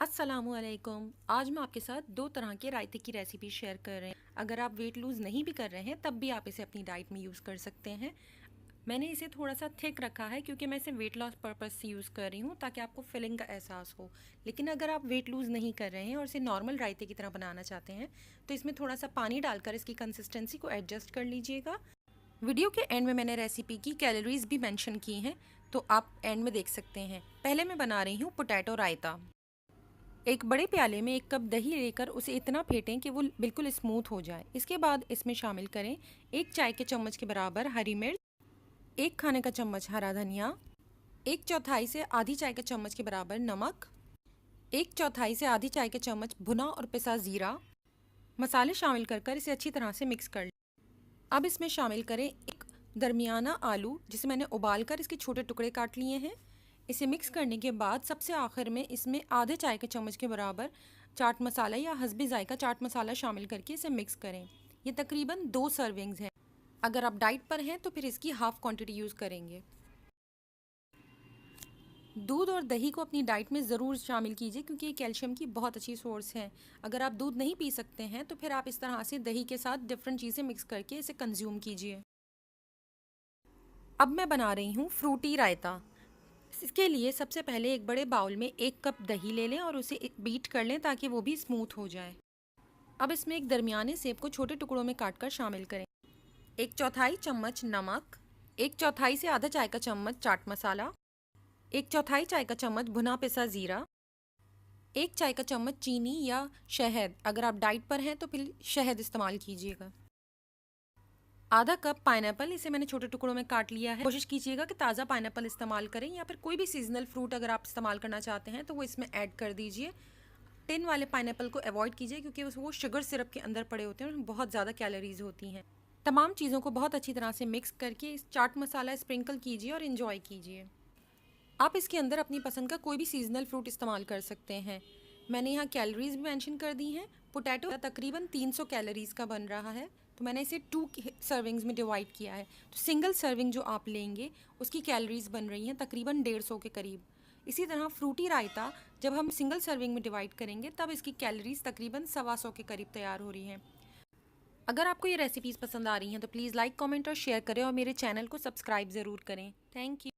अस्सलामुअलैकुम। आज मैं आपके साथ दो तरह के रायते की रेसिपी शेयर कर रहे हैं। अगर आप वेट लूज़ नहीं भी कर रहे हैं तब भी आप इसे अपनी डाइट में यूज़ कर सकते हैं। मैंने इसे थोड़ा सा थिक रखा है क्योंकि मैं इसे वेट लॉस पर्पज़ से यूज़ कर रही हूँ ताकि आपको फिलिंग का एहसास हो। लेकिन अगर आप वेट लूज़ नहीं कर रहे हैं और इसे नॉर्मल रायते की तरह बनाना चाहते हैं तो इसमें थोड़ा सा पानी डालकर इसकी कंसिस्टेंसी को एडजस्ट कर लीजिएगा। वीडियो के एंड में मैंने रेसिपी की कैलोरीज भी मेंशन की हैं, तो आप एंड में देख सकते हैं। पहले मैं बना रही हूँ पोटैटो रायता। एक बड़े प्याले में 1 कप दही लेकर उसे इतना फेंटें कि वो बिल्कुल स्मूथ हो जाए। इसके बाद इसमें शामिल करें 1 चाय के चम्मच के बराबर हरी मिर्च, 1 खाने का चम्मच हरा धनिया, 1 चौथाई से आधी चाय के चम्मच के बराबर नमक, 1 चौथाई से आधी चाय के चम्मच भुना और पिसा ज़ीरा। मसाले शामिल कर इसे अच्छी तरह से मिक्स कर लें। अब इसमें शामिल करें एक दरमियाना आलू जिसे मैंने उबाल कर इसके छोटे टुकड़े काट लिए हैं। इसे मिक्स करने के बाद सबसे आखिर में इसमें आधे चाय के चम्मच के बराबर चाट मसाला या हस्बी जायका चाट मसाला शामिल करके इसे मिक्स करें। ये तकरीबन 2 सर्विंग्स हैं। अगर आप डाइट पर हैं तो फिर इसकी हाफ़ क्वांटिटी यूज़ करेंगे। दूध और दही को अपनी डाइट में ज़रूर शामिल कीजिए क्योंकि ये कैल्शियम की बहुत अच्छी सोर्स है। अगर आप दूध नहीं पी सकते हैं तो फिर आप इस तरह से दही के साथ डिफरेंट चीज़ें मिक्स करके इसे कंज्यूम कीजिए। अब मैं बना रही हूँ फ्रूटी रायता। इसके लिए सबसे पहले एक बड़े बाउल में 1 कप दही ले लें और उसे बीट कर लें ताकि वो भी स्मूथ हो जाए। अब इसमें एक दरमियाने सेब को छोटे टुकड़ों में काटकर शामिल करें। 1 चौथाई चम्मच नमक, 1 चौथाई से आधा चाय का चम्मच चाट मसाला, 1 चौथाई चाय का चम्मच भुना पिसा ज़ीरा, 1 चाय का चम्मच चीनी या शहद। अगर आप डाइट पर हैं तो फिर शहद इस्तेमाल कीजिएगा। आधा कप पाइनएप्पल, इसे मैंने छोटे टुकड़ों में काट लिया है। कोशिश कीजिएगा कि ताज़ा पाइनएप्पल इस्तेमाल करें या फिर कोई भी सीजनल फ्रूट अगर आप इस्तेमाल करना चाहते हैं तो वो इसमें ऐड कर दीजिए। टिन वाले पाइनएप्पल को अवॉइड कीजिए क्योंकि वो शुगर सिरप के अंदर पड़े होते हैं और बहुत ज़्यादा कैलोरीज होती हैं। तमाम चीज़ों को बहुत अच्छी तरह से मिक्स करके इस चाट मसाला स्प्रिंकल कीजिए और इन्जॉय कीजिए। आप इसके अंदर अपनी पसंद का कोई भी सीजनल फ्रूट इस्तेमाल कर सकते हैं। मैंने यहाँ कैलोरीज भी मेंशन कर दी हैं। पोटैटो तकरीबन 300 कैलोरीज का बन रहा है, तो मैंने इसे 2 सर्विंग्स में डिवाइड किया है। तो सिंगल सर्विंग जो आप लेंगे उसकी कैलोरीज बन रही हैं तकरीबन 150 के करीब। इसी तरह फ्रूटी रायता जब हम सिंगल सर्विंग में डिवाइड करेंगे तब इसकी कैलोरीज तकरीबन 125 के करीब तैयार हो रही हैं। अगर आपको ये रेसिपीज़ पसंद आ रही हैं तो प्लीज़ लाइक, कमेंट और शेयर करें और मेरे चैनल को सब्सक्राइब ज़रूर करें। Thank you.